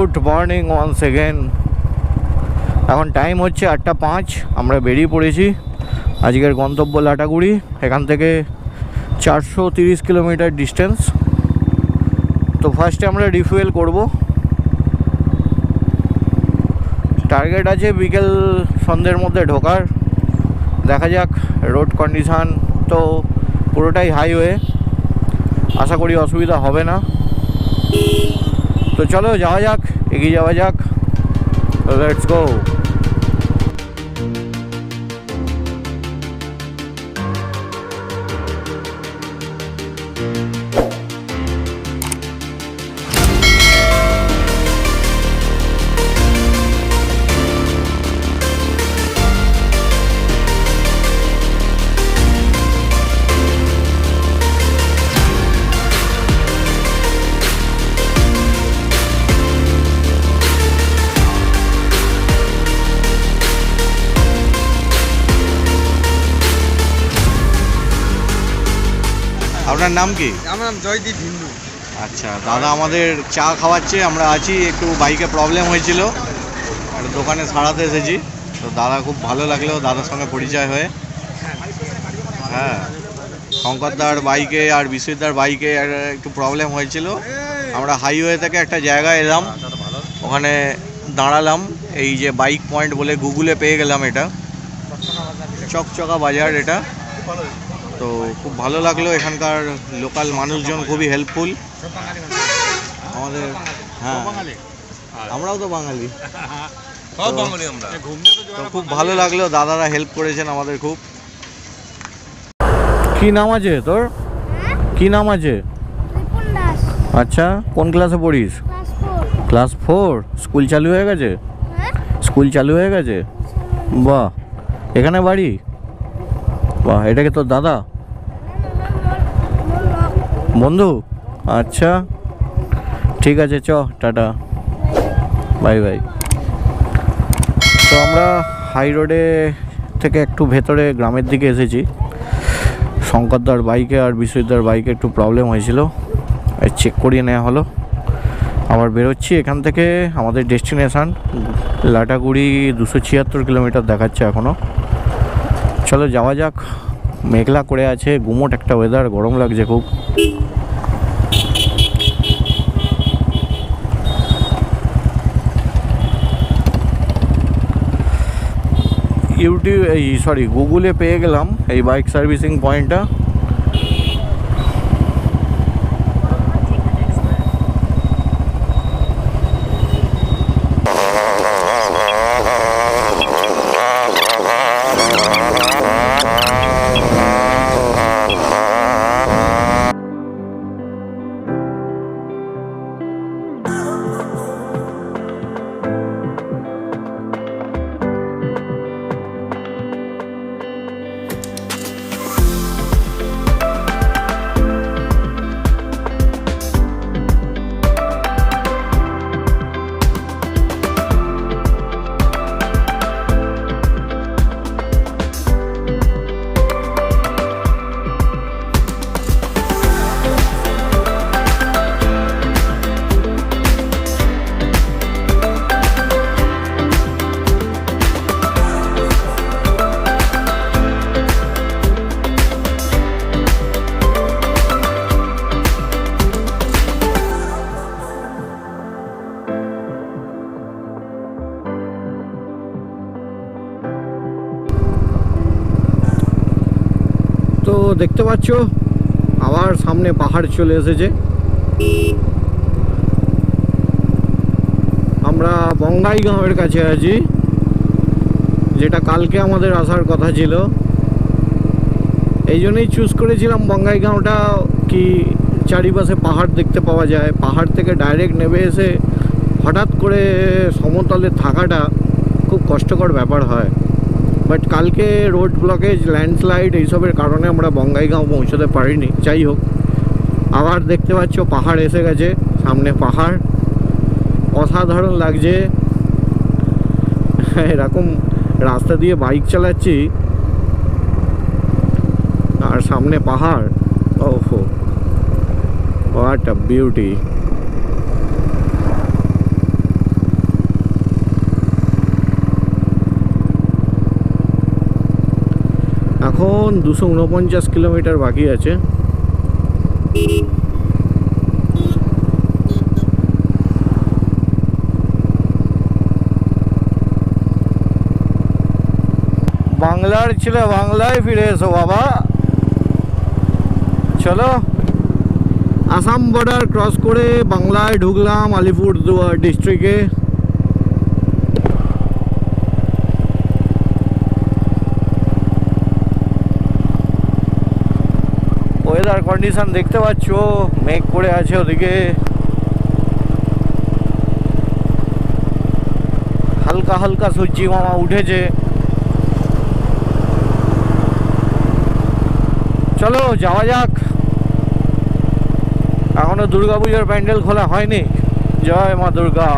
Good morning once again. এখন time হচ্ছে 8:05। আমরা বেরিয়ে পড়েছি। আজকের গন্তব্য লাটাগুড়ি। এখান থেকে 430 কিলোমিটার ডিস্টেন্স। তো ফার্স্টে আমরা রিফুয়েল করব। টার্গেট আছে বিকেল সন্ধ্যের মধ্যে ঢোকার। দেখা যাক, রোড কন্ডিশান তো পুরোটাই হাইওয়ে, আশা করি অসুবিধা হবে না। তো চলো যাওয়া যাক, এগিয়ে যাওয়া যাক। Let's go. আপনার নাম কি? আমার নাম জয়দীপ হিন্দু। আচ্ছা, দাদা আমাদের চা খাওয়াচ্ছে। আমরা আছি, একটু বাইকে প্রবলেম হয়েছিল, একটা দোকানে সারাতে এসেছি। তো দাদা খুব ভালো লাগলো দাদার সঙ্গে পরিচয় হয়ে। হ্যাঁ, শঙ্করদার বাইকে আর বিশ্বজিৎদার বাইকে একটু প্রবলেম হয়েছিল। আমরা হাইওয়ে থেকে একটা জায়গায় এলাম, ওখানে দাঁড়ালাম। এই যে বাইক পয়েন্ট বলে গুগলে পেয়ে গেলাম, এটা চকচকা বাজার এটা। তো খুব ভালো লাগলো, এখানকার লোকাল মানুষজন খুবই হেল্পফুল আমাদের। হ্যাঁ, আমরাও তো বাঙালি, তো খুব ভালো লাগলো, দাদারা হেল্প করেছেন আমাদের খুব। কি নাম আছে তোর? কি নাম আছে? আচ্ছা, কোন ক্লাসে পড়িস? ক্লাস 4। স্কুল চালু হয়ে গেছে? স্কুল চালু হয়ে গেছে, বাহ। এখানে বাড়ি? বাহ, এটা কি তোর দাদা? বন্ধু? আচ্ছা, ঠিক আছে, চ টাটা, বাই বাই। তো আমরা হাই রোডে থেকে একটু ভেতরে গ্রামের দিকে এসেছি। শঙ্করদার বাইকে আর বিশ্বজিৎদার বাইকে একটু প্রবলেম হয়েছিল, চেক করিয়ে নেওয়া হলো। আবার বেরোচ্ছি এখান থেকে। আমাদের ডেস্টিনেশান লাটাগুড়ি, 276 কিলোমিটার দেখাচ্ছে এখনও। চলো যাওয়া যাক। মেঘলা করে আছে, গুমোট একটা ওয়েদার, গরম লাগছে খুব। গুগলে পেয়ে গেলাম এই বাইক সার্ভিসিং পয়েন্টটা। তো দেখতে পাচ্ছ আবার সামনে পাহাড় চলে এসেছে। আমরা বঙ্গাইগাঁওয়ের কাছে আছি, যেটা কালকে আমাদের আসার কথা ছিল। এই জন্যই চুজ করেছিলাম বঙ্গাইগাঁওটা, কি চারিপাশে পাহাড় দেখতে পাওয়া যায়। পাহাড় থেকে ডাইরেক্ট নেমে এসে হঠাৎ করে সমতলে থাকাটা খুব কষ্টকর ব্যাপার হয়। বাট কালকে রোড ব্লকেজ, ল্যান্ডস্লাইড এইসবের কারণে আমরা বঙ্গাইগাঁও পৌঁছতে পারিনি। যাই হোক, আবার দেখতে পাচ্ছ পাহাড় এসে গেছে, সামনে পাহাড়, অসাধারণ লাগছে। এরকম রাস্তা দিয়ে বাইক চালাচ্ছি আর সামনে পাহাড়, ওহো হোয়াট আ বিউটি। এখন 249 কিলোমিটার বাকি আছে। বাংলার ছেলে বাংলায় ফিরে এসো বাবা। চলো, আসাম বর্ডার ক্রস করে বাংলায় ঢুকলাম আলিপুরদুয়ার ডিস্ট্রিক্টে। ওয়েদার কন্ডিশন দেখতে পাচ্ছ, মেঘ করে আছে ওদিকে, হালকা হালকা সূর্যি মামা উঠেছে। চলো যাওয়া যাক। এখনো দুর্গাপূজার প্যান্ডেল খোলা হয়নি। জয় মা দুর্গা।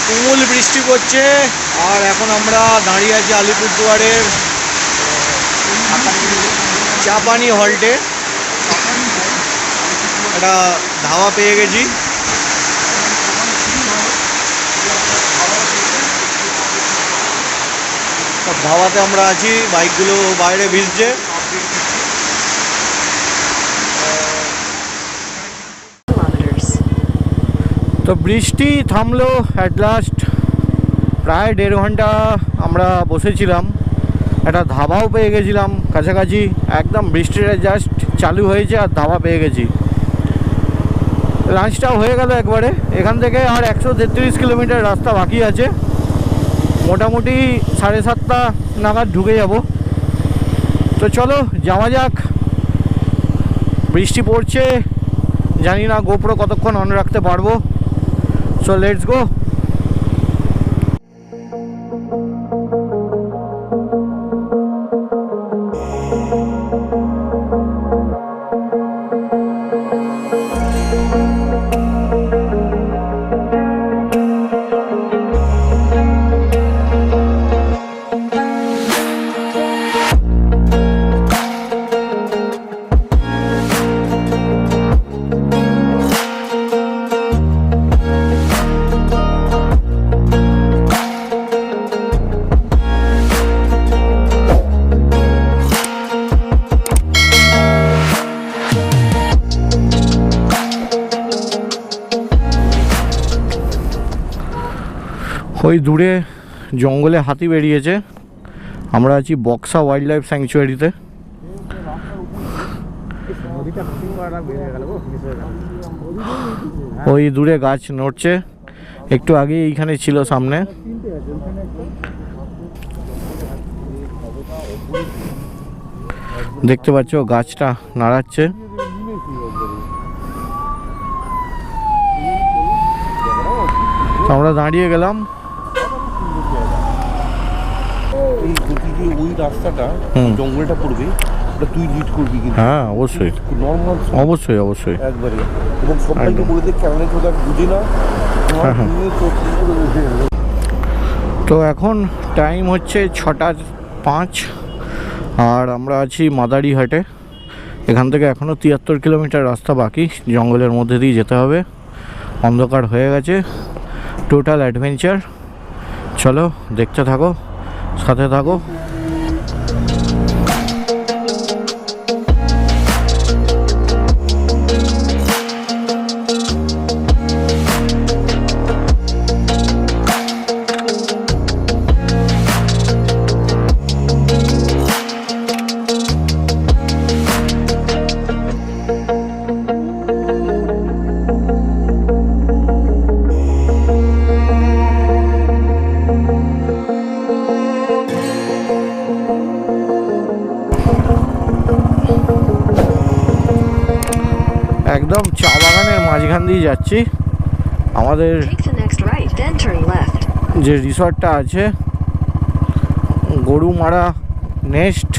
তুমুল বৃষ্টি পড়ছে আর এখন আমরা দাঁড়িয়ে আছি আলিপুরদুয়ারের চাপানি হল্টে। একটা ধাবা পেয়ে গেছি। ধাবাতে আমরা আছি, বাইকগুলো বাইরে ভিজছে। তো বৃষ্টি থামলো অ্যাট লাস্ট। প্রায় 1.5 ঘন্টা আমরা বসেছিলাম, একটা ধাবাও পেয়ে গেছিলাম কাছাকাছি। একদম বৃষ্টিটা জাস্ট চালু হয়েছে আর ধাবা পেয়ে গেছি। লাঞ্চটাও হয়ে গেল একবারে। এখান থেকে আর 133 কিলোমিটার রাস্তা বাকি আছে। মোটামুটি 7:30 নাগাদ ঢুকে যাব। তো চলো যাওয়া যাক। বৃষ্টি পড়ছে, জানি না গোপ্রো কতক্ষণ অন রাখতে পারবো। So let's go. ওই দূরে জঙ্গলে হাতি বেরিয়েছে। আমরা আছি বক্সা ওয়াইল্ড লাইফ স্যাংচুয়ারিতে। ওই দূরে গাছ নড়ছে, একটু আগে এইখানে ছিল সামনে। দেখতে পাচ্ছ গাছটা নাড়াচ্ছে। আমরা দাঁড়িয়ে গেলাম। ওই রাস্তাটা জঙ্গলটা পড়বে, তুই লিড করবি কিন্তু। হ্যাঁ অবশ্যই, নর্মাল অবশ্যই অবশ্যই একবারে। এবং সবাইকে বলে দেখ কেমন তোরা বুঝি না। তো এখন টাইম হচ্ছে 6:05 আর আমরা আছি মাদারিহাটে। এখান থেকে এখনও 73 কিলোমিটার রাস্তা বাকি। জঙ্গলের মধ্যে দিয়ে যেতে হবে, অন্ধকার হয়ে গেছে। Total adventure. চলো দেখতে থাকো, সাথে থাকো। একদম চা বাগানের মাঝখান দিয়ে যাচ্ছি। আমাদের Take the next right, then turn left. যে রিসর্টটা আছে গরুমারা নেস্ট,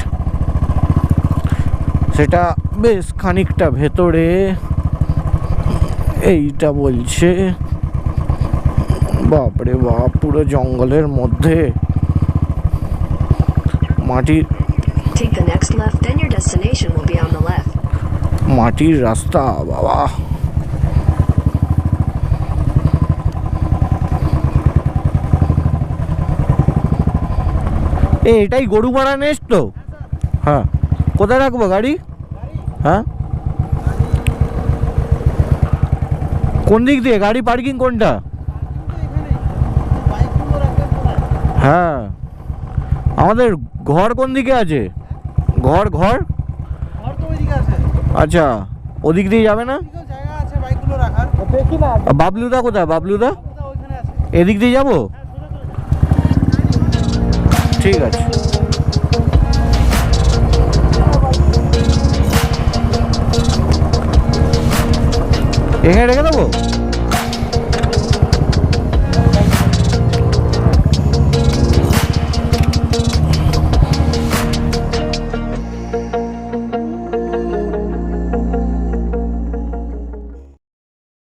সেটা বেশ খানিকটা ভেতরে। এইটা বলছে বাপরে বাপ, পুরো জঙ্গলের মধ্যে মাটির Take the next left, then your destination will be on the left. মাটির রাস্তা বাবা। এটাই গরুমারা নেস্ট তো? হ্যাঁ, কোথায় রাখবো গাড়ি? হ্যাঁ, কোন দিক দিয়ে গাড়ি পার্কিং কোনটা? হ্যাঁ, আমাদের ঘর কোন দিকে আছে? ঘর ঘর আচ্ছা, ওদিক দিয়ে যাবে না? বাবলুদা কোথায়? বাবলুদা এদিক দিয়ে যাবো? ঠিক আছে। এখানে রেখে দেবো।